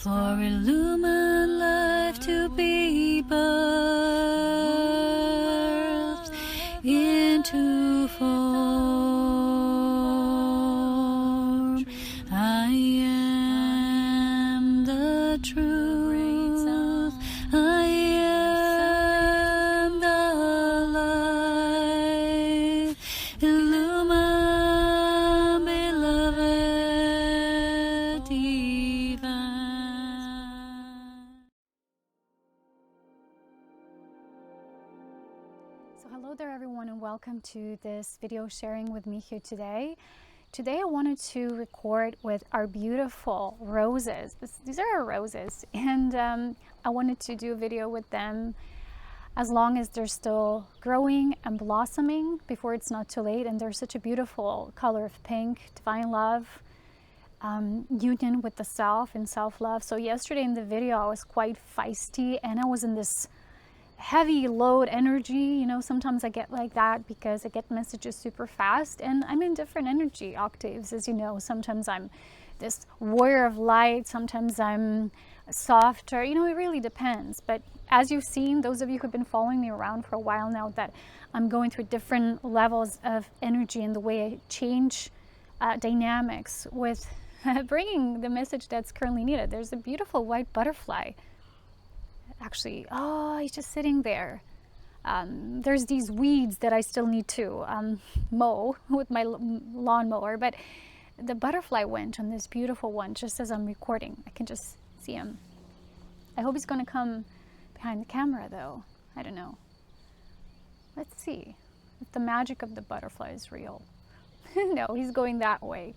for illumined life to be birthed into form. I am the truth. I am the light. Illumined, beloved divine. So hello there everyone, and welcome to this video sharing with me here today. Today I wanted to record with our beautiful roses. These are our roses, and I wanted to do a video with them as long as they're still growing and blossoming before it's not too late. And they're such a beautiful color of pink, divine love, union with the self and self-love. So yesterday in the video I was quite feisty and I was in this heavy load energy. You know, sometimes I get like that because I get messages super fast, and I'm in different energy octaves, as you know. Sometimes I'm this warrior of light, sometimes I'm softer, you know, it really depends. But as you've seen, those of you who've been following me around for a while now, that I'm going through different levels of energy and the way I change dynamics with bringing the message that's currently needed. There's a beautiful white butterfly. Actually, oh, he's just sitting there. There's these weeds that I still need to mow with my lawnmower, but the butterfly went on this beautiful one just as I'm recording. I can just see him. I hope he's going to come behind the camera though. I don't know. Let's see if the magic of the butterfly is real. No, he's going that way.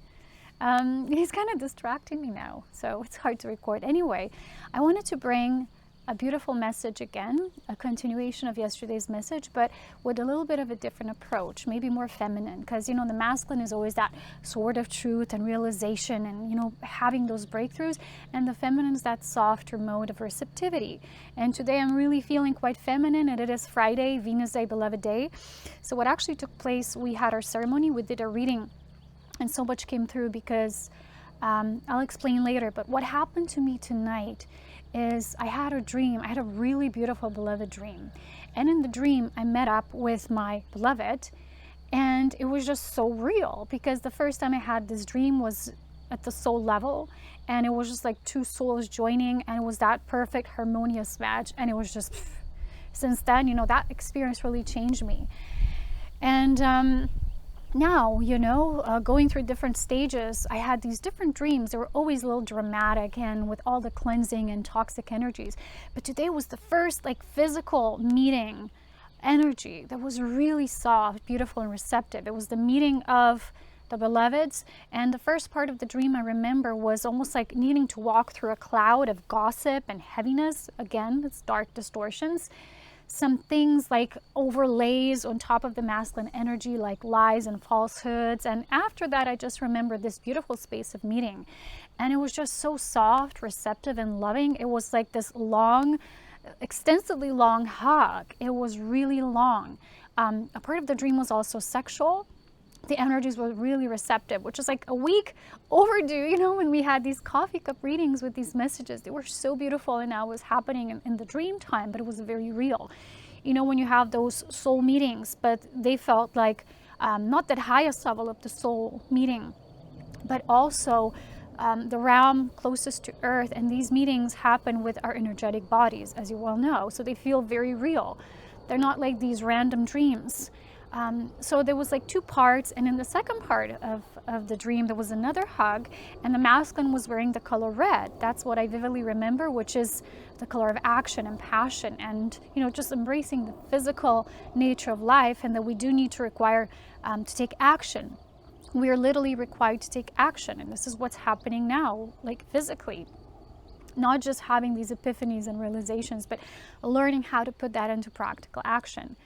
He's kind of distracting me now, so it's hard to record. Anyway, I wanted to bring a beautiful message again, a continuation of yesterday's message, but with a little bit of a different approach, maybe more feminine, because, you know, the masculine is always that sword of truth and realization and, you know, having those breakthroughs, and the feminine is that softer mode of receptivity. And today I'm really feeling quite feminine, and it is Friday, Venus Day, beloved day. So what actually took place, we had our ceremony, we did a reading, and so much came through because I'll explain later, but what happened to me tonight is I had a dream. I had a really beautiful beloved dream. And in the dream, I met up with my beloved, and it was just so real, because the first time I had this dream was at the soul level, and it was just like two souls joining, and it was that perfect harmonious match, and it was just, since then, you know, that experience really changed me. And now, you know, going through different stages, I had these different dreams. They were always a little dramatic and with all the cleansing and toxic energies. But today was the first like physical meeting energy that was really soft, beautiful, and receptive. It was the meeting of the beloveds. And the first part of the dream I remember was almost like needing to walk through a cloud of gossip and heaviness. Again, it's dark distortions. Some things like overlays on top of the masculine energy, like lies and falsehoods. And after that, I just remember this beautiful space of meeting. And it was just so soft, receptive, and loving. It was like this long, extensively long hug. It was really long. A part of the dream was also sexual. The energies were really receptive, which is like a week overdue, you know, when we had these coffee cup readings with these messages. They were so beautiful, and now it was happening in the dream time, but it was very real. You know, when you have those soul meetings, but they felt like not that highest level of the soul meeting, but also the realm closest to earth. And these meetings happen with our energetic bodies, as you well know, so they feel very real. They're not like these random dreams. So there was like two parts, and in the second part of the dream there was another hug, and the masculine was wearing the color red. That's what I vividly remember, which is the color of action and passion, and, you know, just embracing the physical nature of life, and that we do need to require to take action. We are literally required to take action, and this is what's happening now, like physically. Not just having these epiphanies and realizations, but learning how to put that into practical action.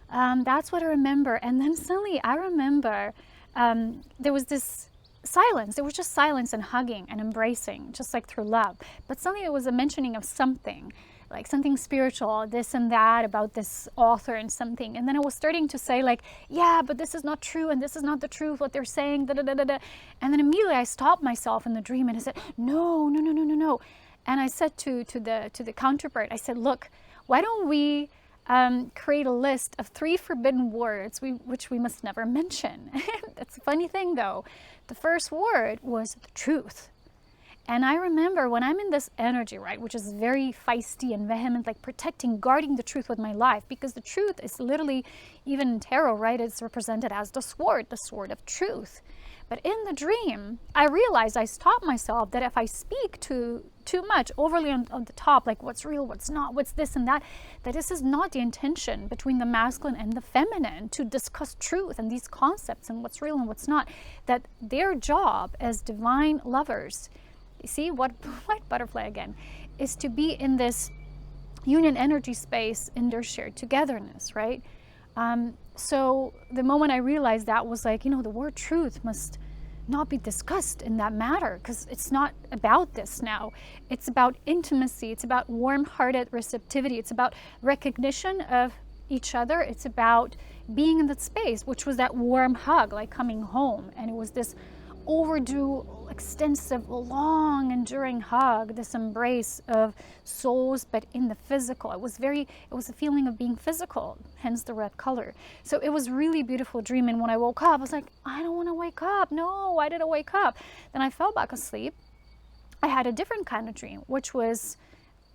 That's what I remember. And then suddenly I remember there was this silence. There was just silence and hugging and embracing, just like through love. But suddenly there was a mentioning of something, like something spiritual, this and that, about this author and something. And then I was starting to say like, yeah, but this is not true, and this is not the truth, what they're saying, da da da da da. And then immediately I stopped myself in the dream and I said, no. And I said to the counterpart, I said, look, why don't we create a list of 3 forbidden words which we must never mention. That's a funny thing though. The first word was the truth. And I remember when I'm in this energy, right, which is very feisty and vehement, like protecting, guarding the truth with my life, because the truth is literally, even in tarot, right, it's represented as the sword of truth. But in the dream, I realized, I stopped myself, that if I speak too much, overly on the top, like what's real, what's not, what's this and that this is not the intention between the masculine and the feminine to discuss truth and these concepts and what's real and what's not, that their job as divine lovers, you see, what white butterfly again, is to be in this union energy space in their shared togetherness, right? So the moment I realized that was like, the word truth must not be discussed in that matter, because it's not about this now. It's about intimacy. It's about warm-hearted receptivity. It's about recognition of each other. It's about being in that space, which was that warm hug, like coming home. And it was this overdue, extensive, long, enduring hug, this embrace of souls, but in the physical. It was a feeling of being physical, hence the red color. So it was really beautiful dream. And when I woke up, I was like, I don't want to wake up. No, why did I wake up? Then I fell back asleep. I had a different kind of dream, which was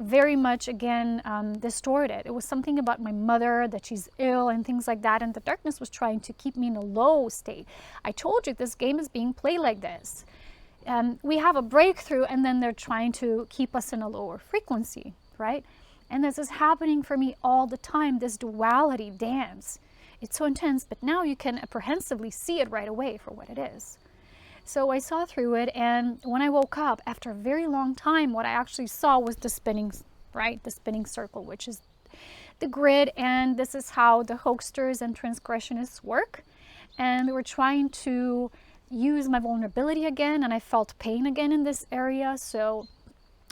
very much, again, distorted. It was something about my mother, that she's ill and things like that, and the darkness was trying to keep me in a low state. I told you this game is being played like this. We have a breakthrough, and then they're trying to keep us in a lower frequency, right? And this is happening for me all the time, this duality dance. It's so intense, but now you can apprehensively see it right away for what it is. So I saw through it, and when I woke up, after a very long time, what I actually saw was the spinning, right? The spinning circle, which is the grid, and this is how the hoaxers and transgressionists work. And they were trying to use my vulnerability again, and I felt pain again in this area. So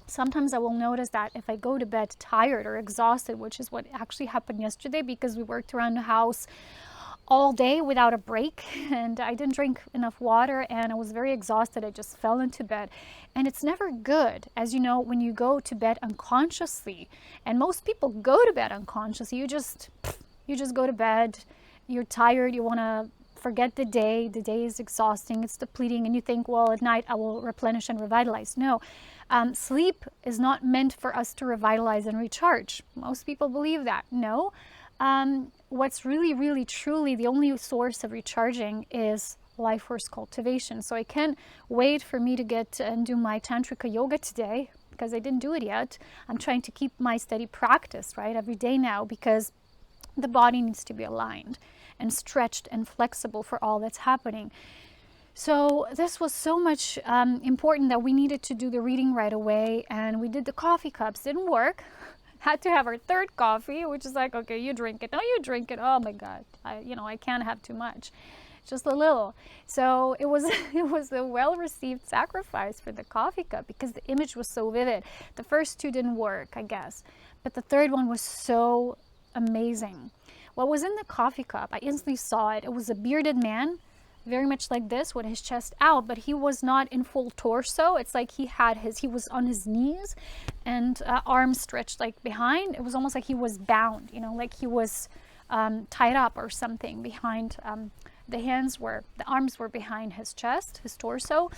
sometimes I will notice that if I go to bed tired or exhausted, which is what actually happened yesterday, because we worked around the house all day without a break, and I didn't drink enough water, and I was very exhausted. I just fell into bed. And it's never good, as you know, when you go to bed unconsciously, and most people go to bed unconsciously. You just go to bed, you're tired, you want to forget the day is exhausting, it's depleting, and you think, well, at night I will replenish and revitalize. No, sleep is not meant for us to revitalize and recharge. Most people believe that. No. What's really, really, truly the only source of recharging is life force cultivation. So I can't wait for me to get and do my Tantrika yoga today, because I didn't do it yet. I'm trying to keep my steady practice, right, every day now, because the body needs to be aligned and stretched and flexible for all that's happening. So this was so much important that we needed to do the reading right away, and we did the coffee cups. Didn't work. Had to have our third coffee, which is like, okay, you drink it. No, you drink it. Oh my God, I can't have too much, just a little. So it was a well-received sacrifice for the coffee cup, because the image was so vivid. The first 2 didn't work, I guess, but the third one was so amazing. What was in the coffee cup, I instantly saw it. It was a bearded man, very much like this, with his chest out, but he was not in full torso. It's like he was on his knees and arms stretched like behind. It was almost like he was bound, like he was tied up or something behind. The arms were behind his chest, his torso,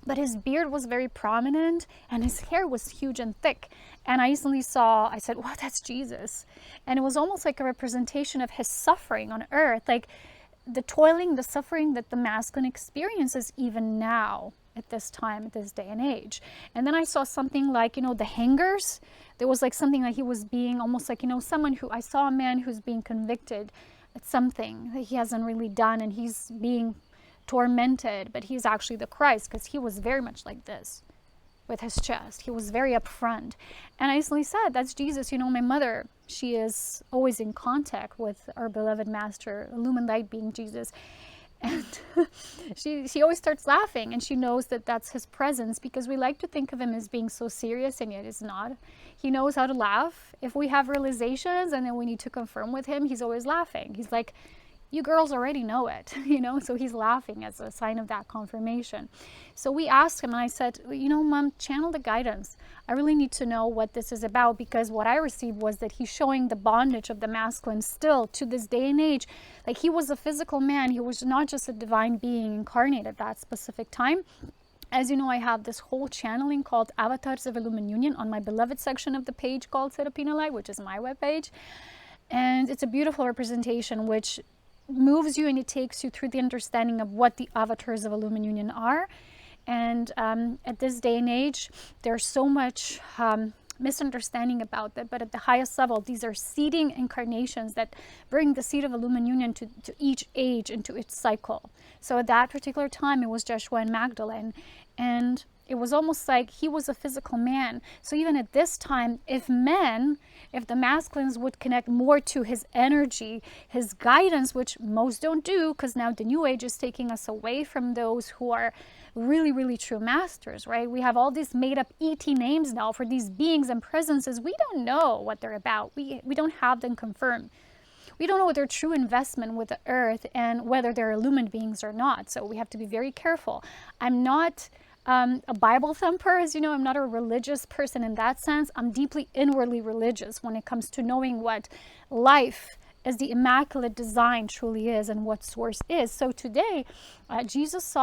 but his beard was very prominent, and his hair was huge and thick. And I instantly I said, wow, that's Jesus. And it was almost like a representation of his suffering on earth, like the toiling, the suffering that the masculine experiences even now at this time, at this day and age. And then I saw something like, the hangers. There was like something like he was being almost like, I saw a man who's being convicted at something that he hasn't really done, and he's being tormented, but he's actually the Christ, because he was very much like this with his chest. He was very upfront. And I instantly said, that's Jesus. My mother, she is always in contact with our beloved master, illumined light being Jesus. And she always starts laughing, and she knows that that's his presence, because we like to think of him as being so serious, and yet he's not. He knows how to laugh. If we have realizations and then we need to confirm with him, he's always laughing. He's like, You girls already know it, you know, so he's laughing as a sign of that confirmation. So we asked him, and I said, you know, Mom, channel the guidance. I really need to know what this is about, because what I received was that he's showing the bondage of the masculine still to this day and age. Like, he was a physical man. He was not just a divine being incarnate at that specific time. As you know, I have this whole channeling called Avatars of Illumined Union on my beloved section of the page called Serapina Light, which is my webpage. And it's a beautiful representation which moves you, and it takes you through the understanding of what the avatars of Illumined Union are. And at this day and age, there's so much misunderstanding about that, but at the highest level, these are seeding incarnations that bring the seed of Illumined Union to each age into its cycle. So at that particular time, it was Joshua and Magdalene, and it was almost like he was a physical man. So even at this time, if the masculines would connect more to his energy, his guidance, which most don't do, because now the new age is taking us away from those who are really, really true masters, right? We have all these made up ET names now for these beings and presences. We don't know what they're about. We don't have them confirmed. We don't know what their true investment with the earth and whether they're illumined beings or not. So we have to be very careful. I'm not a Bible thumper, as you know. I'm not a religious person in that sense. I'm deeply inwardly religious when it comes to knowing what life as the immaculate design truly is and what source is. So today, Jesus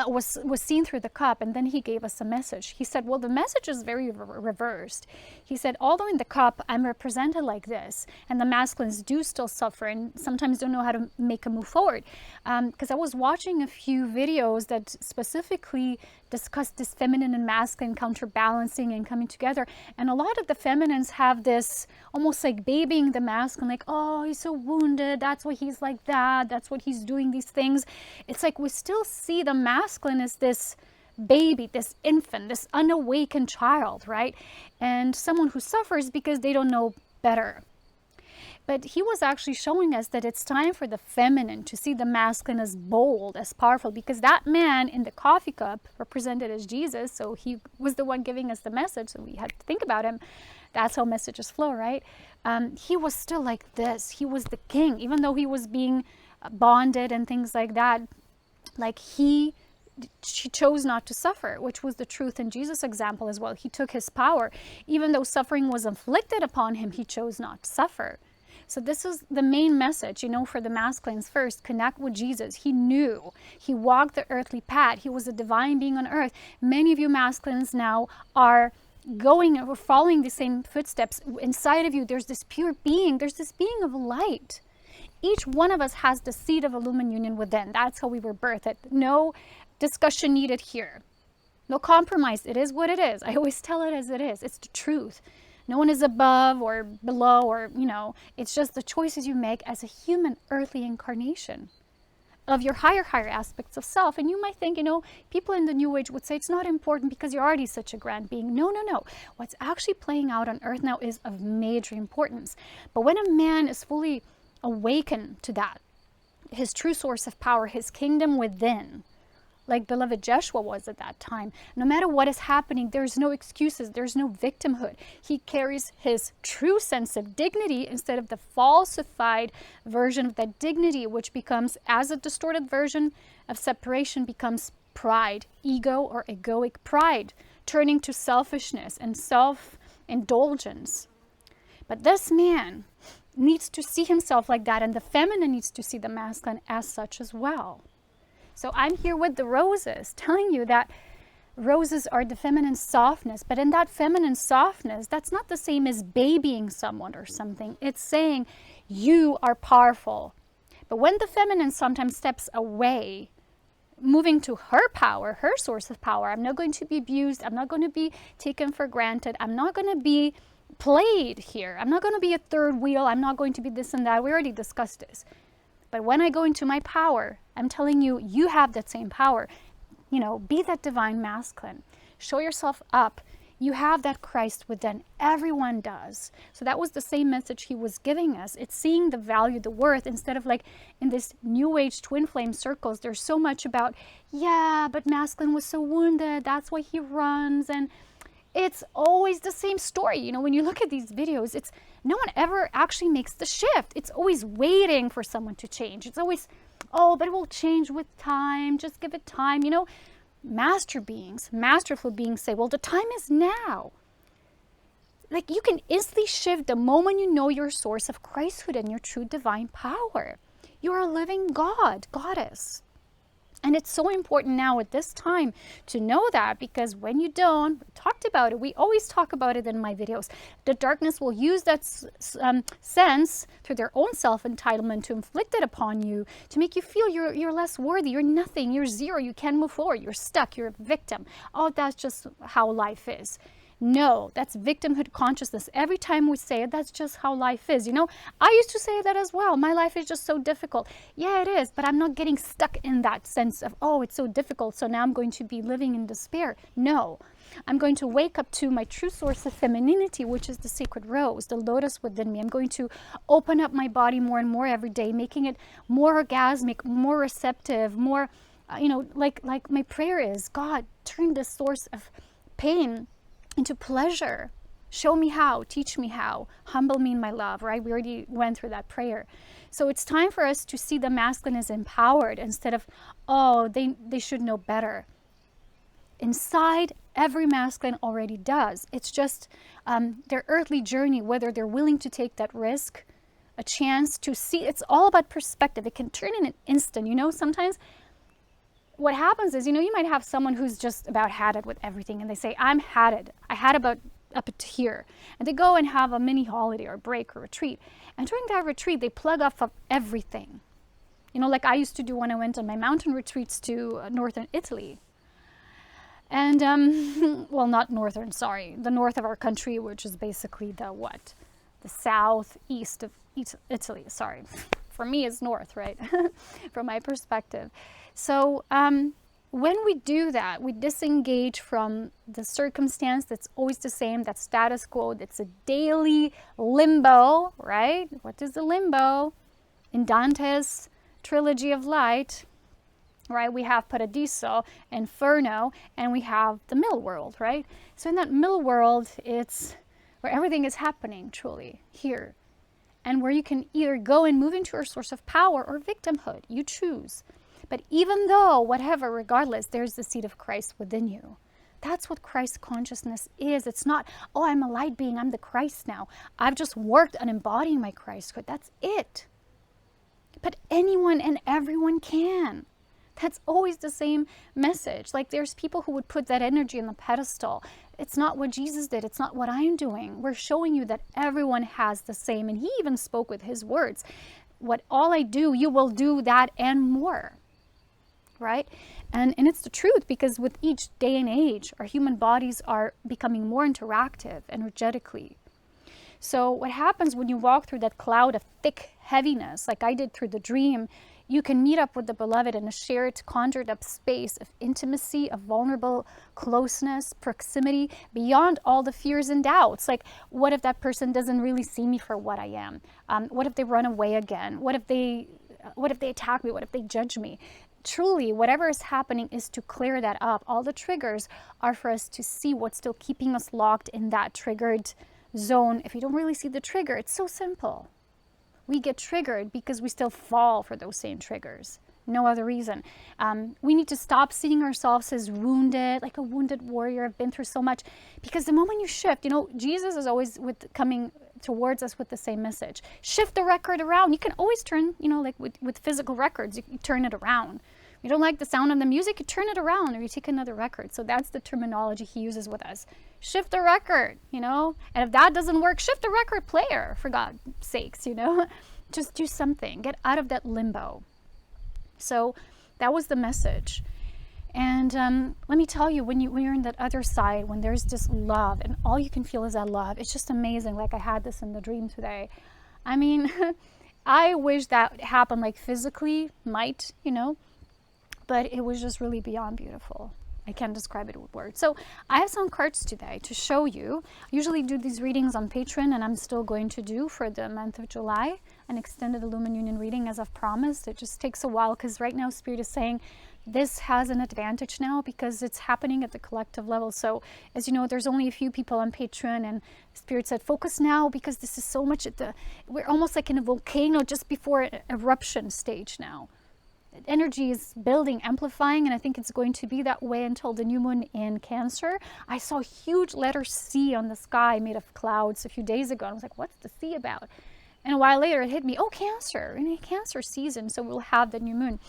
was seen through the cup, and then he gave us a message. He said, well, the message is very reversed. He said, although in the cup I'm represented like this, and the masculines do still suffer and sometimes don't know how to make a move forward. Because I was watching a few videos that specifically discussed this feminine and masculine counterbalancing and coming together. And a lot of the feminines have this almost like babying the masculine, like, oh, he's so wounded, that's why he's like that, that's what he's doing these things. It's like we still see the masculine as this baby, this infant, this unawakened child, right? And someone who suffers because they don't know better. But he was actually showing us that it's time for the feminine to see the masculine as bold, as powerful, because that man in the coffee cup represented as Jesus, so he was the one giving us the message, so we had to think about him. That's how messages flow, right? He was still like this. He was the king, even though he was being bonded and things like that. Like she chose not to suffer, which was the truth in Jesus' example as well. He took his power. Even though suffering was inflicted upon him, he chose not to suffer. So this is the main message, you know, for the masculines. First, connect with Jesus. He knew. He walked the earthly path. He was a divine being on earth. Many of you masculines now are going or following the same footsteps. Inside of you, there's this pure being. There's this being of light. Each one of us has the seed of Illumined Union within. That's how we were birthed. No discussion needed here. No compromise. It is what it is. I always tell it as it is. It's the truth. No one is above or below, or, you know, it's just the choices you make as a human earthly incarnation of your higher aspects of self. And you might think, you know, people in the new age would say it's not important because you're already such a grand being. No. What's actually playing out on earth now is of major importance. But when a man is fully awakened to that, his true source of power, his kingdom within, like beloved Joshua was at that time, no matter what is happening, there's no excuses, there's no victimhood. He carries his true sense of dignity instead of the falsified version of that dignity, which becomes, as a distorted version of separation, becomes pride, ego or egoic pride, turning to selfishness and self-indulgence. But this man needs to see himself like that, and the feminine needs to see the masculine as such as well. So I'm here with the roses, telling you that roses are the feminine softness. But in that feminine softness, that's not the same as babying someone or something. It's saying you are powerful. But when the feminine sometimes steps away, moving to her power, her source of power, I'm not going to be abused. I'm not going to be taken for granted. I'm not going to be played here. I'm not going to be a third wheel. I'm not going to be this and that. We already discussed this. But when I go into my power, I'm telling you, you have that same power. You know, be that divine masculine. Show yourself up. You have that Christ within. Everyone does. So that was the same message he was giving us. It's seeing the value, the worth, instead of like in this new age twin flame circles, there's so much about, yeah, but masculine was so wounded. That's why he runs. And it's always the same story. You know, when you look at these videos, it's no one ever actually makes the shift. It's always waiting for someone to change. It's always, oh, but it will change with time. Just give it time. You know, master beings, masterful beings say, well, the time is now. Like, you can instantly shift the moment you know your source of Christhood and your true divine power. You are a living God, goddess. And it's so important now at this time to know that, because when you don't, we talked about it, we always talk about it in my videos, the darkness will use that sense through their own self-entitlement to inflict it upon you, to make you feel you're less worthy, you're nothing, you're zero, you can't move forward, you're stuck, you're a victim. Oh, that's just how life is. No, that's victimhood consciousness. Every time we say it, that's just how life is. You know, I used to say that as well. My life is just so difficult. Yeah, it is, but I'm not getting stuck in that sense of, oh, it's so difficult, so now I'm going to be living in despair. No, I'm going to wake up to my true source of femininity, which is the sacred rose, the lotus within me. I'm going to open up my body more and more every day, making it more orgasmic, more receptive, more, you know, like my prayer is, God, turn this source of pain into pleasure. Show me how, teach me how, humble me in my love, right? We already went through that prayer. So it's time for us to see the masculine as empowered instead of, oh, they should know better. Inside, every masculine already does. It's just their earthly journey, whether they're willing to take that risk, a chance to see. It's all about perspective. It can turn in an instant. You know, sometimes what happens is, you know, you might have someone who's just about had it with everything, and they say, I'm had it. I had about up to here. And they go and have a mini holiday or break or retreat. And during that retreat, they plug off of everything. You know, like I used to do when I went on my mountain retreats to northern Italy. And, well, not northern, sorry. The north of our country, which is basically the what? The southeast of Italy, sorry. For me, it's north, right? From my perspective. So when we do that, we disengage from the circumstance that's always the same, that status quo, that's a daily limbo, right? What is the limbo? In Dante's trilogy of light, right, we have Paradiso, Inferno, and we have the middle world, right? So in that middle world, it's where everything is happening, truly, here. And where you can either go and move into your source of power or victimhood. You choose. But even though, whatever, regardless, there's the seed of Christ within you. That's what Christ consciousness is. It's not, oh, I'm a light being, I'm the Christ now. I've just worked on embodying my Christhood. That's it. But anyone and everyone can. That's always the same message. Like, there's people who would put that energy on the pedestal. It's not what Jesus did. It's not what I'm doing. We're showing you that everyone has the same. And he even spoke with his words. What all I do, you will do that and more. Right? And it's the truth, because with each day and age, our human bodies are becoming more interactive energetically. So what happens when you walk through that cloud of thick heaviness, like I did through the dream, you can meet up with the beloved in a shared, conjured up space of intimacy, of vulnerable closeness, proximity, beyond all the fears and doubts. Like, what if that person doesn't really see me for what I am? What if they run away again? What if they attack me? What if they judge me? Truly, whatever is happening is to clear that up. All the triggers are for us to see what's still keeping us locked in that triggered zone. If you don't really see the trigger, it's so simple. We get triggered because we still fall for those same triggers. No other reason. We need to stop seeing ourselves as wounded, like a wounded warrior. I've been through so much. Because the moment you shift, you know, Jesus is always coming towards us with the same message. Shift the record around. You can always turn, you know, like with physical records, you turn it around. You don't like the sound of the music, you turn it around, or you take another record. So that's the terminology he uses with us. Shift the record, you know, and if that doesn't work, shift the record player, for God's sakes, you know. Just do something. Get out of that limbo. So that was the message. And let me tell you, when you're in that other side, when there's this love, and all you can feel is that love, it's just amazing. Like I had this in the dream today. I mean, I wish that happened, like physically, might, you know, but it was just really beyond beautiful. I can't describe it with words. So I have some cards today to show you. I usually do these readings on Patreon, and I'm still going to do for the month of July an extended Illumined Union reading as I've promised. It just takes a while because right now Spirit is saying this has an advantage now because it's happening at the collective level. So as you know, there's only a few people on Patreon, and Spirit said, focus now, because this is so much we're almost like in a volcano just before an eruption stage now. Energy is building, amplifying, and I think it's going to be that way until the new moon in Cancer. I saw a huge letter C on the sky made of clouds a few days ago. I was like, what's the C about? And a while later it hit me, oh, Cancer, in a Cancer season, so we'll have the new moon.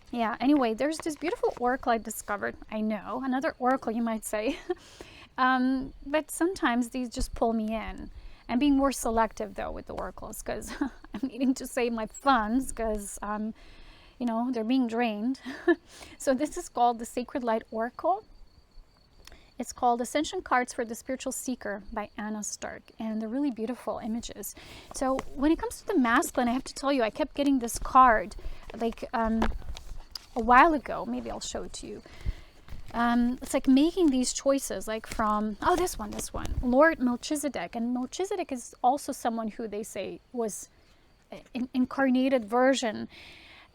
Yeah, anyway, there's this beautiful oracle I discovered. I know, another oracle you might say. But sometimes these just pull me in. I'm being more selective though with the oracles, because I'm needing to save my funds, because you know, they're being drained. So this is called the Sacred Light Oracle. It's called Ascension Cards for the Spiritual Seeker by Anna Stark, and they're really beautiful images. So when it comes to the masculine, I have to tell you, I kept getting this card like a while ago. Maybe I'll show it to you. It's like making these choices, like from, oh, this one, Lord Melchizedek. And Melchizedek is also someone who they say was an incarnated version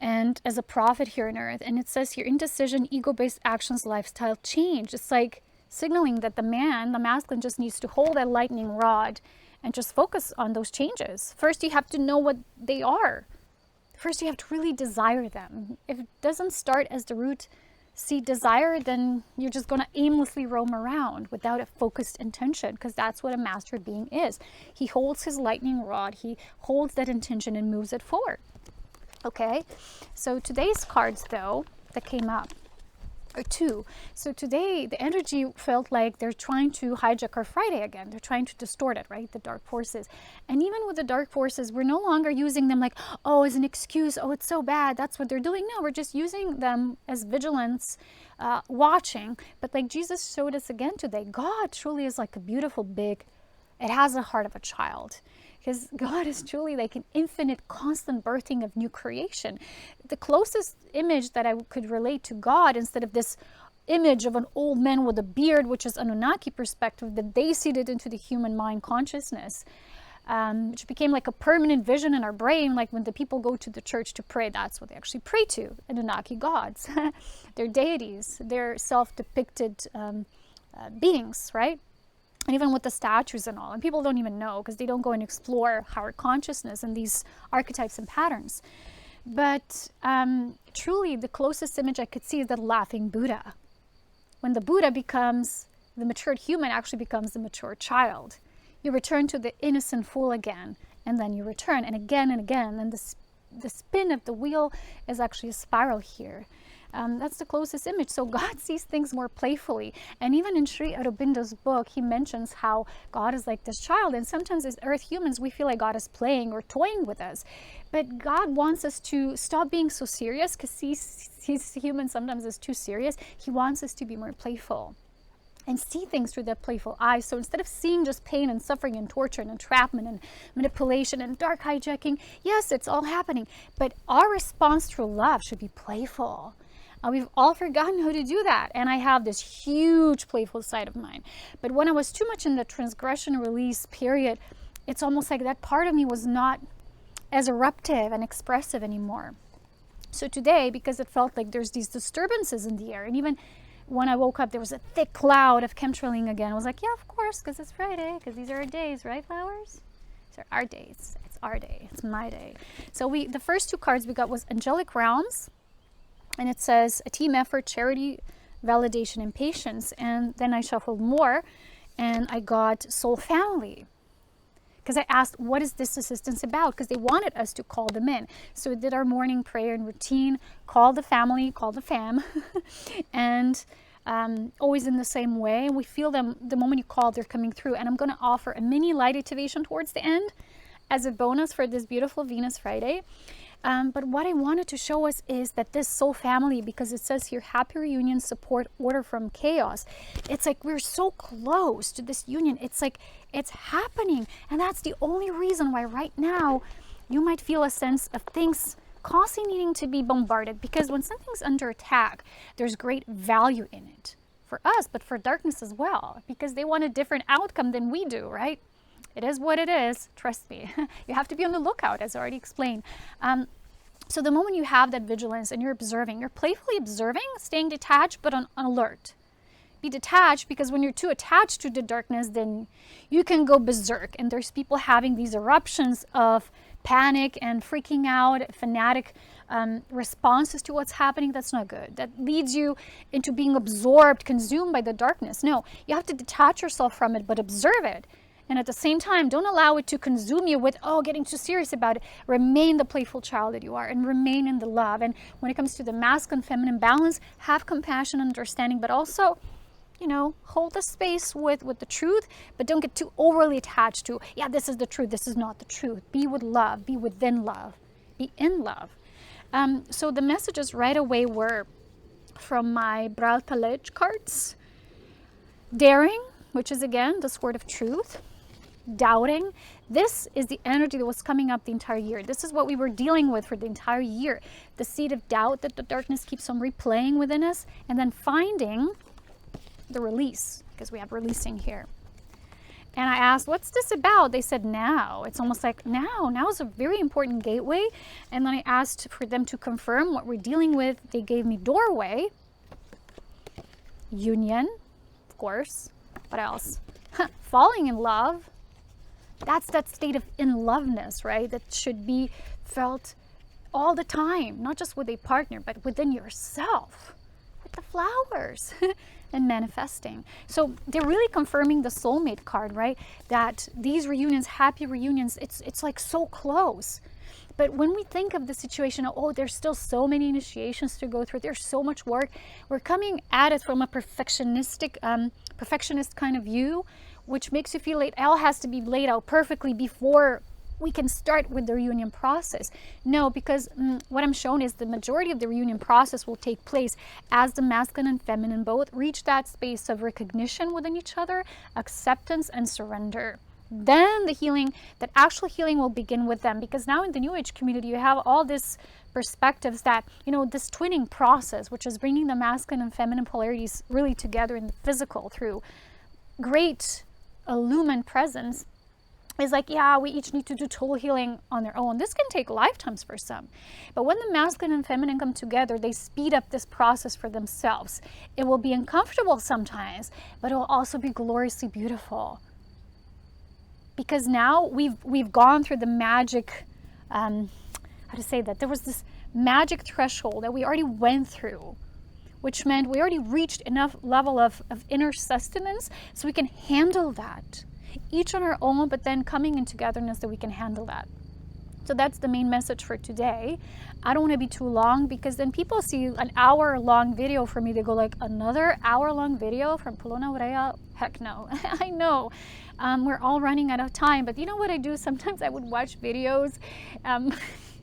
and as a prophet here on earth. And it says here, indecision, ego-based actions, lifestyle change. It's like signaling that the masculine just needs to hold that lightning rod and just focus on those changes. First, you have to know what they are. First, you have to really desire them. If it doesn't start as the root seed desire, then you're just going to aimlessly roam around without a focused intention, because that's what a master being is. He holds his lightning rod, he holds that intention and moves it forward. Okay, so today's cards though that came up are two. So today the energy felt like they're trying to hijack our Friday again. They're trying to distort it, right? The dark forces. And even with the dark forces, we're no longer using them like, oh, as an excuse, oh, it's so bad, that's what they're doing. No, we're just using them as vigilance, watching. But like Jesus showed us again today, God truly is like a beautiful big, it has a heart of a child. Because God is truly like an infinite, constant birthing of new creation. The closest image that I could relate to God, instead of this image of an old man with a beard, which is Anunnaki perspective, that they seeded into the human mind consciousness, which became like a permanent vision in our brain. Like when the people go to the church to pray, that's what they actually pray to, Anunnaki gods. They're deities, they're self-depicted beings, right? And even with the statues and all, and people don't even know because they don't go and explore our consciousness and these archetypes and patterns. But truly the closest image I could see is the laughing Buddha. When the Buddha becomes the matured human, actually becomes the mature child. You return to the innocent fool again, and then you return, and again, and the spin of the wheel is actually a spiral here. That's the closest image. So God sees things more playfully. And even in Sri Aurobindo's book, he mentions how God is like this child. And sometimes as earth humans, we feel like God is playing or toying with us. But God wants us to stop being so serious, because he's human sometimes is too serious. He wants us to be more playful and see things through that playful eye. So instead of seeing just pain and suffering and torture and entrapment and manipulation and dark hijacking, yes, it's all happening. But our response through love should be playful. We've all forgotten how to do that. And I have this huge playful side of mine. But when I was too much in the transgression release period, it's almost like that part of me was not as eruptive and expressive anymore. So today, because it felt like there's these disturbances in the air, and even when I woke up, there was a thick cloud of chemtrailing again. I was like, yeah, of course, because it's Friday, because these are our days, right, flowers? These are our days. It's our day. It's my day. So the first two cards we got was Angelic Realms, and it says a team effort, charity, validation, and patience. And then I shuffled more, and I got Soul Family. Because I asked, what is this assistance about? Because they wanted us to call them in. So we did our morning prayer and routine, call the family, call the fam, and always in the same way. We feel them the moment you call, they're coming through. And I'm going to offer a mini light activation towards the end as a bonus for this beautiful Venus Friday. But what I wanted to show us is that this soul family, because it says here, happy reunion, support, order from chaos. It's like we're so close to this union. It's like it's happening. And that's the only reason why right now you might feel a sense of things constantly needing to be bombarded. Because when something's under attack, there's great value in it for us, but for darkness as well, because they want a different outcome than we do, right? It is what it is. Trust me. You have to be on the lookout, as I already explained. So the moment you have that vigilance and you're observing, you're playfully observing, staying detached but on alert. Be detached, because when you're too attached to the darkness, then you can go berserk. And there's people having these eruptions of panic and freaking out, fanatic responses to what's happening. That's not good. That leads you into being absorbed, consumed by the darkness. No, you have to detach yourself from it, but observe it. And at the same time, don't allow it to consume you with, oh, getting too serious about it. Remain the playful child that you are, and remain in the love. And when it comes to the masculine feminine balance, have compassion and understanding, but also, you know, hold the space with the truth, but don't get too overly attached to, yeah, this is the truth, this is not the truth. Be with love, be within love, be in love. So the messages right away were from my Bral Palej cards. Daring, which is again the sword of truth. Doubting, this is the energy that was coming up the entire year. This is what we were dealing with for the entire year. The seed of doubt that the darkness keeps on replaying within us, and then finding the release, because we have releasing here. And I asked, what's this about? They said now. It's almost like now is a very important gateway. And then I asked for them to confirm what we're dealing with. They gave me doorway, union, of course. What else? Falling in love. That's that state of in-loveness, right? That should be felt all the time, not just with a partner, but within yourself, with the flowers. And manifesting. So they're really confirming the soulmate card, right? That these reunions, happy reunions, it's like so close. But when we think of the situation, oh, there's still so many initiations to go through, there's so much work, we're coming at it from a perfectionist kind of view, which makes you feel like it all has to be laid out perfectly before we can start with the reunion process. No, because what I'm shown is the majority of the reunion process will take place as the masculine and feminine both reach that space of recognition within each other, acceptance and surrender. Then the healing, that actual healing, will begin with them, because now in the New Age community you have all this perspectives that, you know, this twinning process, which is bringing the masculine and feminine polarities really together in the physical through great illumined presence, is like, yeah, we each need to do total healing on their own. This can take lifetimes for some. But when the masculine and feminine come together, they speed up this process for themselves. It will be uncomfortable sometimes, but it will also be gloriously beautiful. Because now we've gone through the magic, how to say that? There was this magic threshold that we already went through, which meant we already reached enough level of inner sustenance so we can handle that. Each on our own, but then coming in togetherness that we can handle that. So that's the main message for today. I don't want to be too long, because then people see an hour-long video from me. They go like, another hour-long video from Polona, Aurea? Heck no. I know. We're all running out of time. But you know what I do? Sometimes I would watch videos.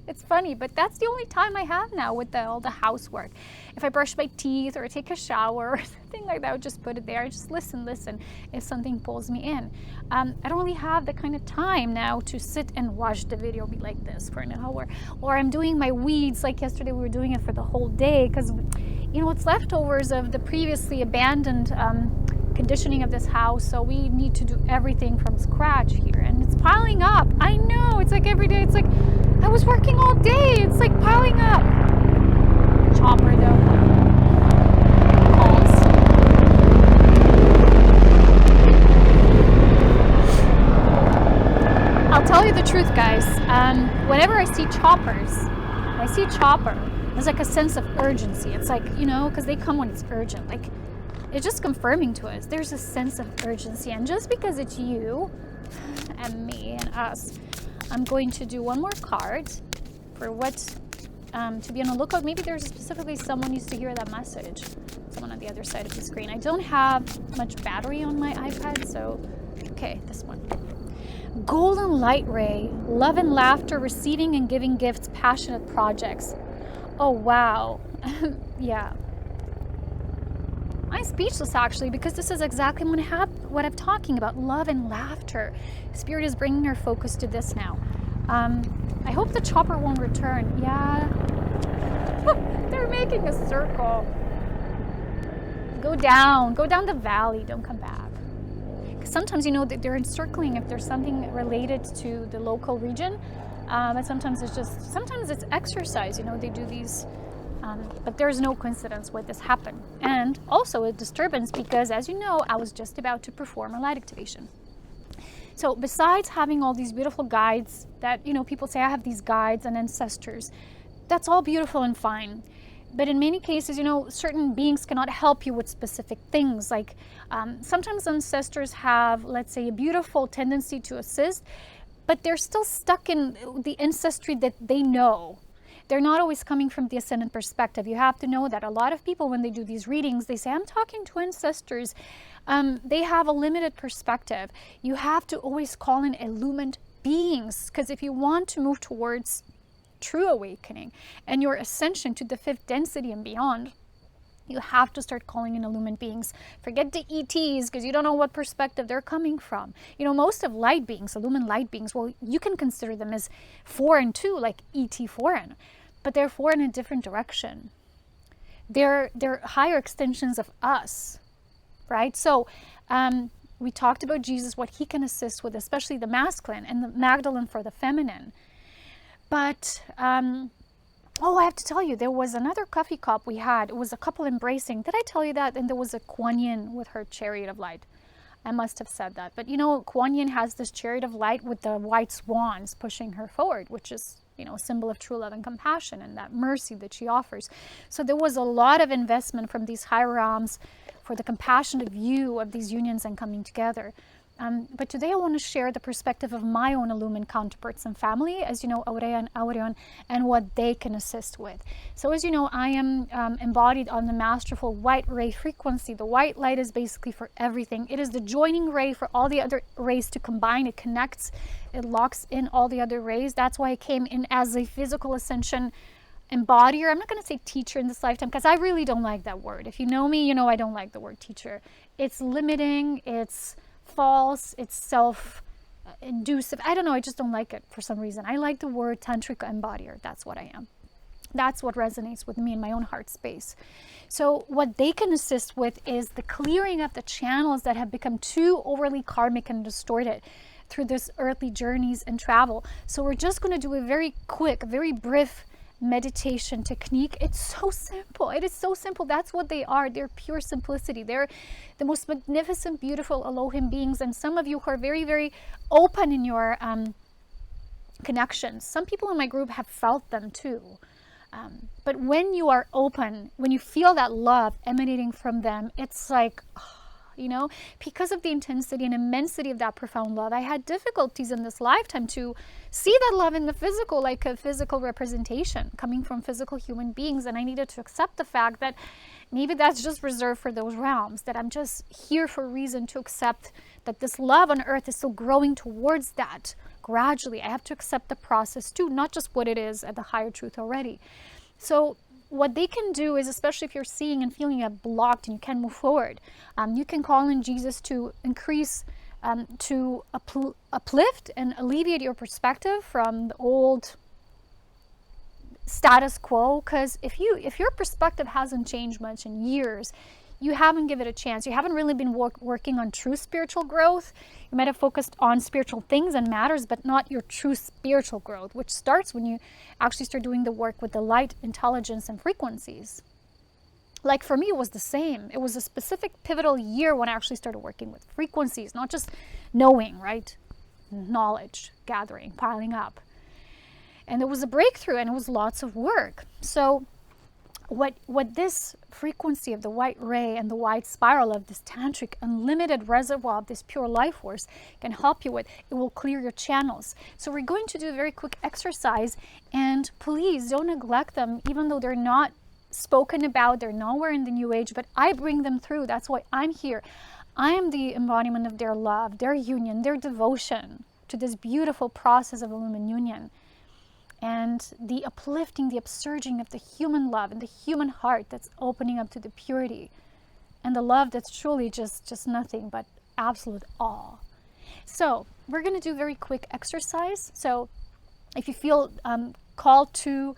It's funny, but that's the only time I have now with all the housework. If I brush my teeth or take a shower or something like that, I would just put it there. I just listen if something pulls me in. I don't really have the kind of time now to sit and watch the video be like this for an hour. Or I'm doing my weeds, like yesterday we were doing it for the whole day, because, you know, it's leftovers of the previously abandoned conditioning of this house. So we need to do everything from scratch here, and it's piling up. I know, it's like every day, it's like I was working all day, it's like piling up. Chopper though calls. I'll tell you the truth, guys. Whenever I see choppers, there's like a sense of urgency. It's like, you know, because they come when it's urgent. Like, it's just confirming to us there's a sense of urgency. And just because it's you and me and us, I'm going to do one more card for what to be on the lookout. Maybe there's specifically someone needs to hear that message. Someone on the other side of the screen. I don't have much battery on my iPad, so okay, this one. Golden light ray, love and laughter, receiving and giving gifts, passionate projects. Oh wow. Yeah. I'm speechless actually, because this is exactly what I'm talking about. Love and laughter. Spirit is bringing our focus to this now. I hope the chopper won't return. Yeah. They're making a circle. Go down the valley, don't come back. Because sometimes, you know, they're encircling if there's something related to the local region. But sometimes it's exercise. They do these, but there's no coincidence where this happened. And also a disturbance because, as you know, I was just about to perform a light activation. So besides having all these beautiful guides that, people say I have these guides and ancestors, that's all beautiful and fine. But in many cases, certain beings cannot help you with specific things. Like sometimes ancestors have, let's say, a beautiful tendency to assist, but they're still stuck in the ancestry that they know. They're not always coming from the ascendant perspective. You have to know that a lot of people, when they do these readings, they say, I'm talking to ancestors. They have a limited perspective. You have to always call in illumined beings, because if you want to move towards true awakening and your ascension to the fifth density and beyond, you have to start calling in illumined beings. Forget the ETs, because you don't know what perspective they're coming from. Most of light beings, illumined light beings, well, you can consider them as foreign too, like ET foreign, but they're foreign in a different direction. They're higher extensions of us, right? So we talked about Jesus, what he can assist with, especially the masculine, and the Magdalene for the feminine. But I have to tell you, there was another coffee cup we had. It was a couple embracing. Did I tell you that? And there was a Kuan Yin with her chariot of light. I must have said that. But Kuan Yin has this chariot of light with the white swans pushing her forward, which is, a symbol of true love and compassion and that mercy that she offers. So there was a lot of investment from these high realms for the compassionate view of these unions and coming together. But today I want to share the perspective of my own illumined counterparts and family, as you know, Aurea and Aureon, and what they can assist with. So as you know, I am embodied on the masterful white ray frequency. The white light is basically for everything. It is the joining ray for all the other rays to combine. It connects, it locks in all the other rays. That's why I came in as a physical ascension embodier. I'm not going to say teacher in this lifetime, because I really don't like that word. If you know me, I don't like the word teacher. It's limiting, it's false, it's self-inducive. I don't know, I just don't like it for some reason. I like the word tantric embodier. That's what I am. That's what resonates with me in my own heart space. So what they can assist with is the clearing of the channels that have become too overly karmic and distorted through this earthly journeys and travel. So we're just going to do a very quick, very brief meditation technique. It's so simple. It is so simple. That's what they are. They're pure simplicity. They're the most magnificent, beautiful Elohim beings. And some of you who are very, very open in your connections. Some people in my group have felt them too. But when you are open, when you feel that love emanating from them, it's like, because of the intensity and immensity of that profound love, I had difficulties in this lifetime to see that love in the physical, like a physical representation coming from physical human beings. And I needed to accept the fact that maybe that's just reserved for those realms, that I'm just here for a reason to accept that this love on earth is still growing towards that gradually. I have to accept the process too, not just what it is at the higher truth already. So what they can do is, especially if you're seeing and feeling it blocked and you can't move forward, you can call in Jesus to increase, to uplift and alleviate your perspective from the old status quo. Because if your perspective hasn't changed much in years, you haven't given it a chance. You haven't really been working on true spiritual growth. You might have focused on spiritual things and matters, but not your true spiritual growth, which starts when you actually start doing the work with the light, intelligence, and frequencies. Like for me, it was the same. It was a specific pivotal year when I actually started working with frequencies, not just knowing, right? Knowledge, gathering, piling up. And it was a breakthrough, and it was lots of work. So what this frequency of the white ray and the white spiral of this tantric unlimited reservoir of this pure life force can help you with, it will clear your channels. So we're going to do a very quick exercise, and please don't neglect them, even though they're not spoken about, they're nowhere in the new age, but I bring them through. That's why I'm here. I am the embodiment of their love, their union, their devotion to this beautiful process of illumined union. And the uplifting, the upsurging of the human love and the human heart that's opening up to the purity and the love that's truly just nothing but absolute awe. So we're going to do a very quick exercise. So if you feel called to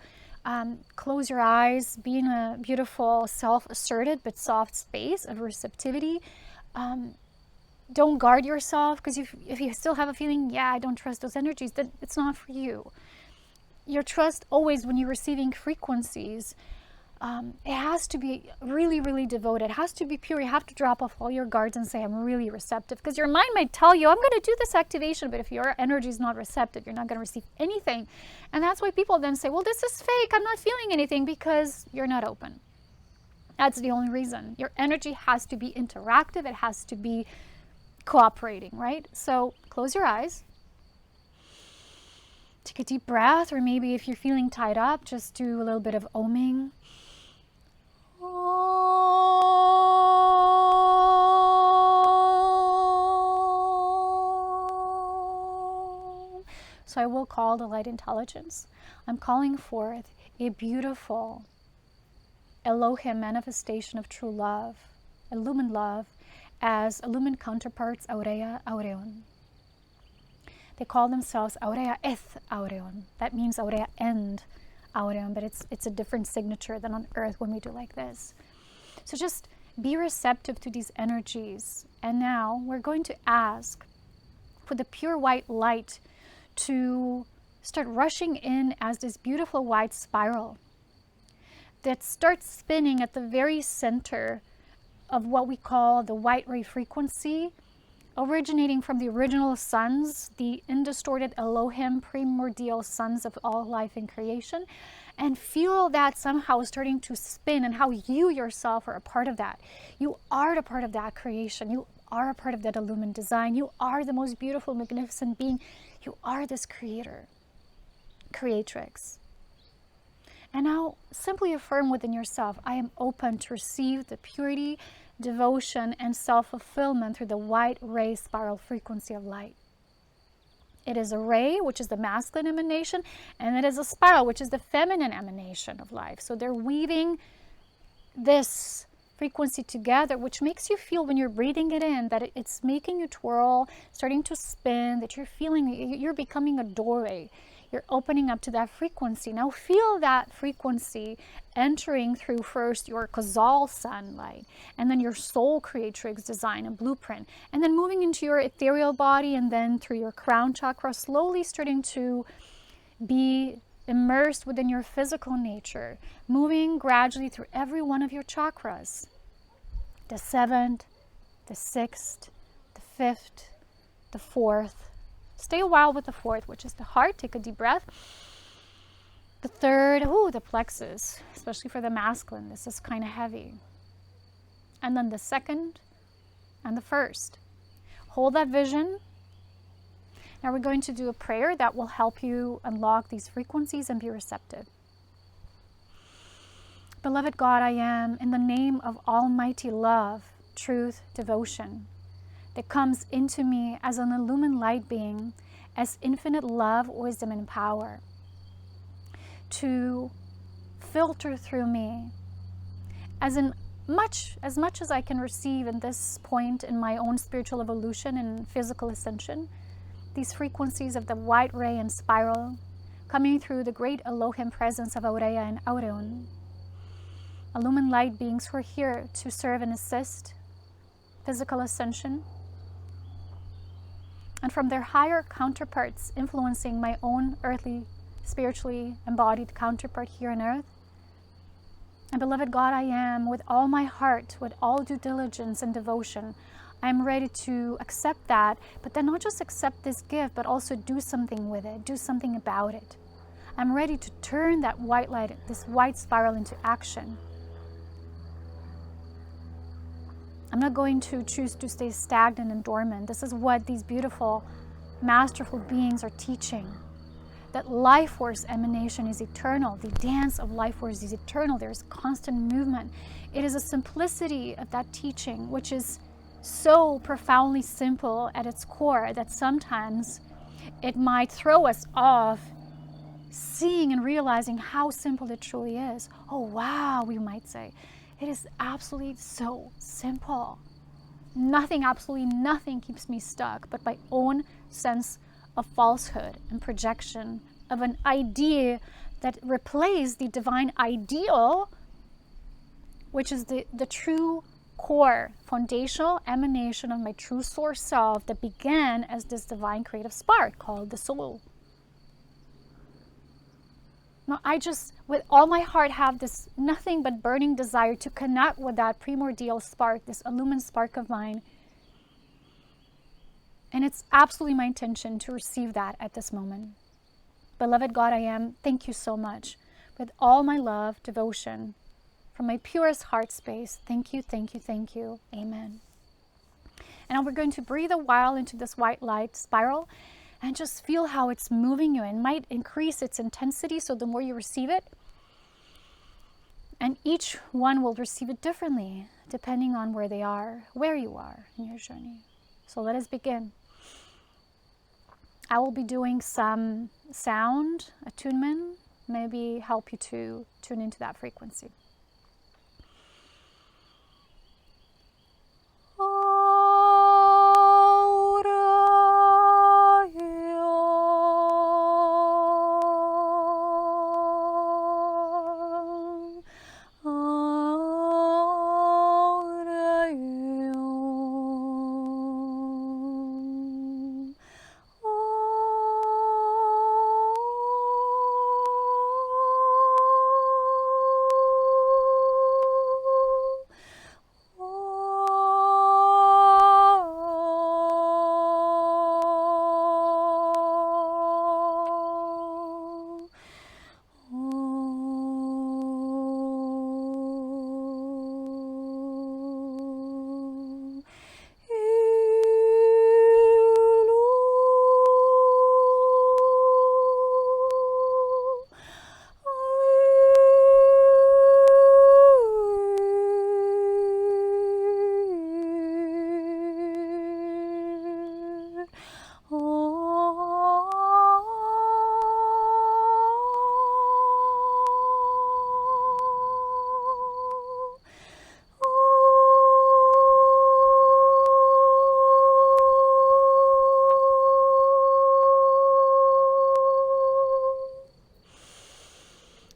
close your eyes, be in a beautiful self-asserted but soft space of receptivity. Don't guard yourself, because if you still have a feeling, I don't trust those energies, then it's not for you. your trust always, when you're receiving frequencies, it has to be really, really devoted. It has to be pure. You have to drop off all your guards and say, I'm really receptive. Because your mind might tell you, I'm going to do this activation. But if your energy is not receptive, you're not going to receive anything. And that's why people then say, well, this is fake. I'm not feeling anything, because you're not open. That's the only reason. Your energy has to be interactive. It has to be cooperating, right? So close your eyes. Take a deep breath, or maybe if you're feeling tied up, just do a little bit of oming. So I will call the light intelligence. I'm calling forth a beautiful Elohim manifestation of true love, illumined love, as illumined counterparts Aurea, Aureon. They call themselves Aurea eth Aureon. That means Aurea end Aureon, but it's a different signature than on earth when we do like this. So just be receptive to these energies. And now we're going to ask for the pure white light to start rushing in as this beautiful white spiral that starts spinning at the very center of what we call the white ray frequency, originating from the original suns, the indistorted Elohim primordial suns of all life and creation, and feel that somehow starting to spin, and how you yourself are a part of that. You are a part of that creation. You are a part of that illumined design. You are the most beautiful, magnificent being. You are this creator, creatrix. And now simply affirm within yourself, I am open to receive the purity, devotion, and self-fulfillment through the white ray spiral frequency of light. It is a ray, which is the masculine emanation, and it is a spiral, which is the feminine emanation of life. So they're weaving this frequency together, which makes you feel, when you're breathing it in, that it's making you twirl, starting to spin, that you're feeling, you're becoming a doorway. You're opening up to that frequency. Now feel that frequency entering through first your causal sunlight, and then your soul creatrix design and blueprint, and then moving into your ethereal body, and then through your crown chakra, slowly starting to be immersed within your physical nature, moving gradually through every one of your chakras. The 7th, the 6th, the 5th, the 4th. Stay a while with the 4th, which is the heart. Take a deep breath. The 3rd, the plexus, especially for the masculine. This is kind of heavy. And then the 2nd and the 1st. Hold that vision. Now we're going to do a prayer that will help you unlock these frequencies and be receptive. Beloved God, I am, in the name of almighty love, truth, devotion, that comes into me as an illumined light being, as infinite love, wisdom, and power, to filter through me as much as I can receive in this point in my own spiritual evolution and physical ascension, these frequencies of the white ray and spiral coming through the great Elohim presence of Aurea and Aureon, illumined light beings who are here to serve and assist physical ascension, and from their higher counterparts influencing my own earthly, spiritually embodied counterpart here on earth. And beloved God, I am, with all my heart, with all due diligence and devotion, I'm ready to accept that, but then not just accept this gift, but also do something with it, do something about it. I'm ready to turn that white light, this white spiral, into action. I'm not going to choose to stay stagnant and dormant. This is what these beautiful, masterful beings are teaching. That life force emanation is eternal. The dance of life force is eternal. There's constant movement. It is a simplicity of that teaching, which is so profoundly simple at its core, that sometimes it might throw us off seeing and realizing how simple it truly is. Oh, wow, we might say. It is absolutely so simple. Nothing, absolutely nothing keeps me stuck but my own sense of falsehood and projection of an idea that replaced the divine ideal, which is the true core, foundational emanation of my true source self that began as this divine creative spark called the soul. No, I just, with all my heart, have this nothing but burning desire to connect with that primordial spark, this illumined spark of mine. And it's absolutely my intention to receive that at this moment. Beloved God, I am, thank you so much. With all my love, devotion, from my purest heart space, thank you, thank you, thank you. Amen. And now we're going to breathe a while into this white light spiral and just feel how it's moving you. It might increase its intensity, so the more you receive it. And each one will receive it differently, depending on where they are, where you are in your journey. So let us begin. I will be doing some sound attunement, maybe help you to tune into that frequency.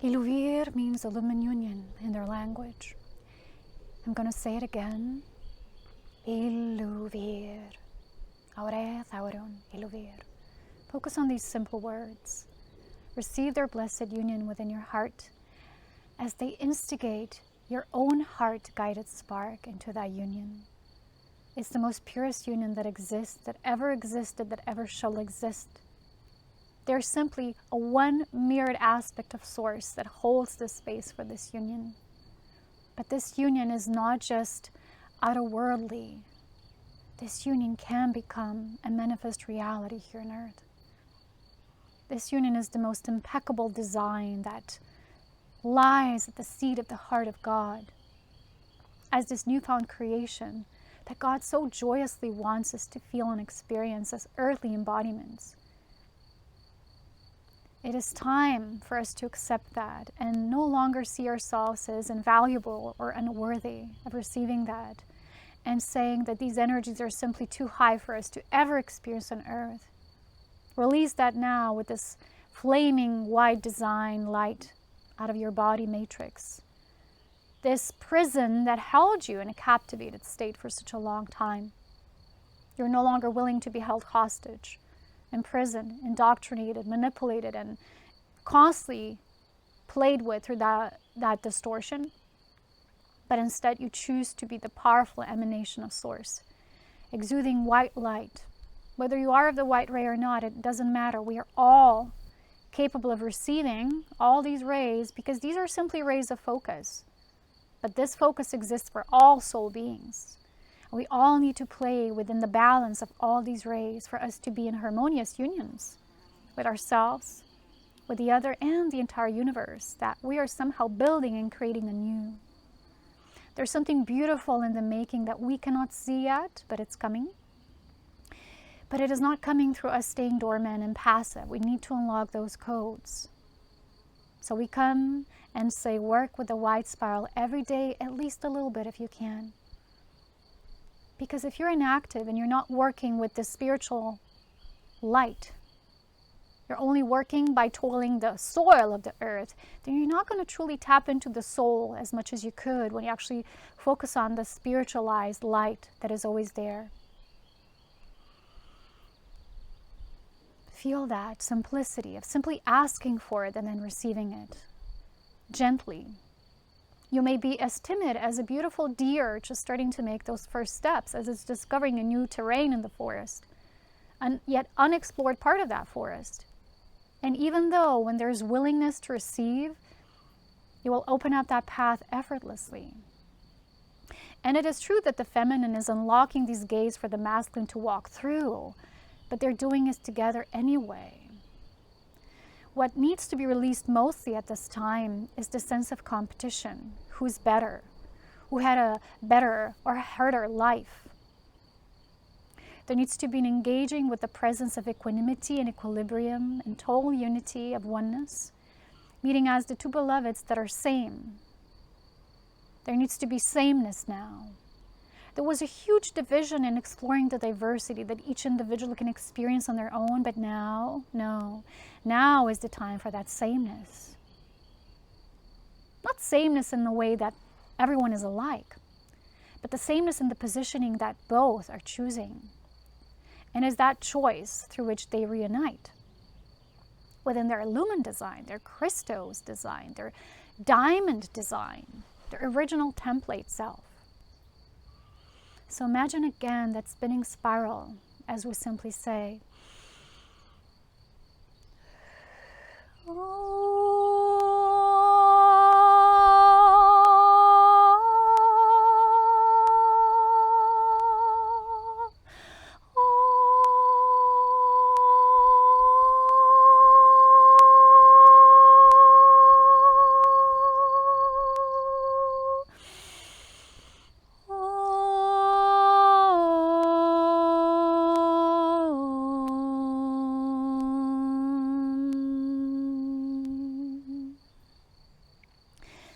Illuvir means illumined union in their language. I'm going to say it again. Illuvir. Aurea, Aureon, Illuvir. Focus on these simple words. Receive their blessed union within your heart as they instigate your own heart-guided spark into that union. It's the most purest union that exists, that ever existed, that ever shall exist. They're simply a one mirrored aspect of Source that holds the space for this union. But this union is not just outer-worldly. This union can become a manifest reality here on earth. This union is the most impeccable design that lies at the seat of the heart of God as this newfound creation that God so joyously wants us to feel and experience as earthly embodiments. It is time for us to accept that and no longer see ourselves as invaluable or unworthy of receiving that and saying that these energies are simply too high for us to ever experience on earth. Release that now with this flaming white design light out of your body matrix. This prison that held you in a captivated state for such a long time. You're no longer willing to be held hostage, imprisoned, indoctrinated, manipulated, and constantly played with through that distortion. But instead you choose to be the powerful emanation of Source, exuding white light. Whether you are of the white ray or not, it doesn't matter. We are all capable of receiving all these rays because these are simply rays of focus. But this focus exists for all soul beings. We all need to play within the balance of all these rays for us to be in harmonious unions with ourselves, with the other, and the entire universe that we are somehow building and creating anew. There's something beautiful in the making that we cannot see yet, but it's coming. But it is not coming through us staying dormant and passive. We need to unlock those codes. So we come and say, work with the white spiral every day, at least a little bit if you can. Because if you're inactive and you're not working with the spiritual light, you're only working by toiling the soil of the earth, then you're not going to truly tap into the soul as much as you could when you actually focus on the spiritualized light that is always there. Feel that simplicity of simply asking for it and then receiving it gently. You may be as timid as a beautiful deer just starting to make those first steps as it's discovering a new terrain in the forest, and yet unexplored part of that forest. And even though when there's willingness to receive, you will open up that path effortlessly. And it is true that the feminine is unlocking these gates for the masculine to walk through, but they're doing it together anyway. What needs to be released mostly at this time is the sense of competition. Who's better? Who had a better or harder life? There needs to be an engaging with the presence of equanimity and equilibrium and total unity of oneness, meeting as the two beloveds that are same. There needs to be sameness now. There was a huge division in exploring the diversity that each individual can experience on their own, but now, no. Now is the time for that sameness. Not sameness in the way that everyone is alike, but the sameness in the positioning that both are choosing. And is that choice through which they reunite within their Illumined design, their Christos design, their diamond design, their original template self. So imagine again that spinning spiral as we simply say,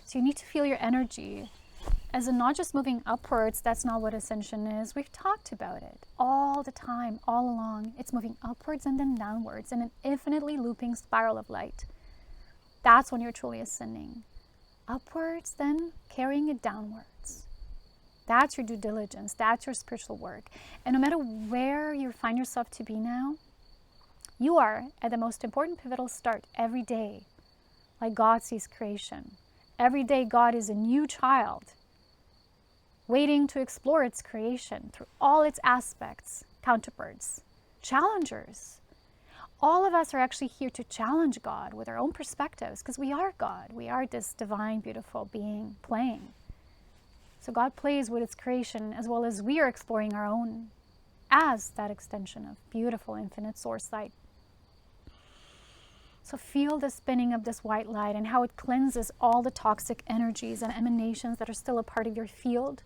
So you need to feel your energy as in not just moving upwards. That's not what ascension is. We've talked about it all the time, all along. It's moving upwards and then downwards in an infinitely looping spiral of light. That's when you're truly ascending. Upwards, then carrying it downwards. That's your due diligence. That's your spiritual work. And no matter where you find yourself to be now, you are at the most important pivotal start every day, like God sees creation. Every day, God is a new child, waiting to explore its creation through all its aspects, counterparts, challengers. All of us are actually here to challenge God with our own perspectives, because we are God. We are this divine, beautiful being playing. So God plays with its creation as well as we are exploring our own as that extension of beautiful, infinite source light. So feel the spinning of this white light and how it cleanses all the toxic energies and emanations that are still a part of your field.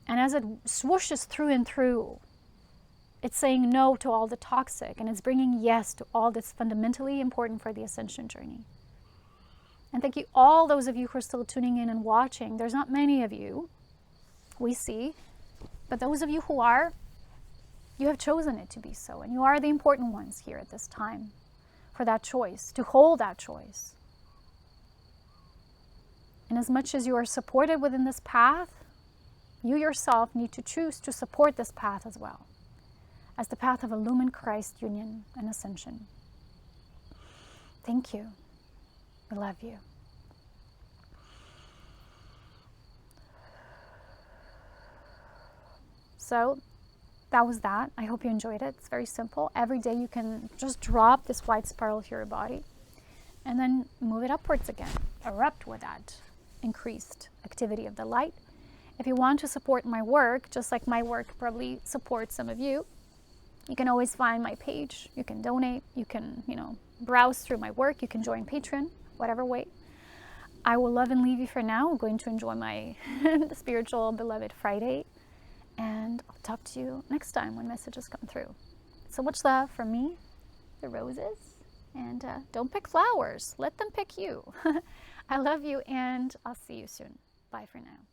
And as it swooshes through and through, it's saying no to all the toxic and it's bringing yes to all that's fundamentally important for the ascension journey. And thank you all those of you who are still tuning in and watching. There's not many of you, we see, but those of you who are, you have chosen it to be so, and you are the important ones here at this time for that choice, to hold that choice. And as much as you are supported within this path, you yourself need to choose to support this path as well, as the path of illumined Christ union and ascension. Thank you. I love you. So that was that. I hope you enjoyed it. It's very simple. Every day you can just drop this white spiral to your body and then move it upwards again. Erupt with that increased activity of the light. If you want to support my work, just like my work probably supports some of you, you can always find my page. You can donate. You can, browse through my work. You can join Patreon, whatever way. I will love and leave you for now. I'm going to enjoy my spiritual beloved Friday. And I'll talk to you next time when messages come through. So much love from me, the roses. And don't pick flowers. Let them pick you. I love you, and I'll see you soon. Bye for now.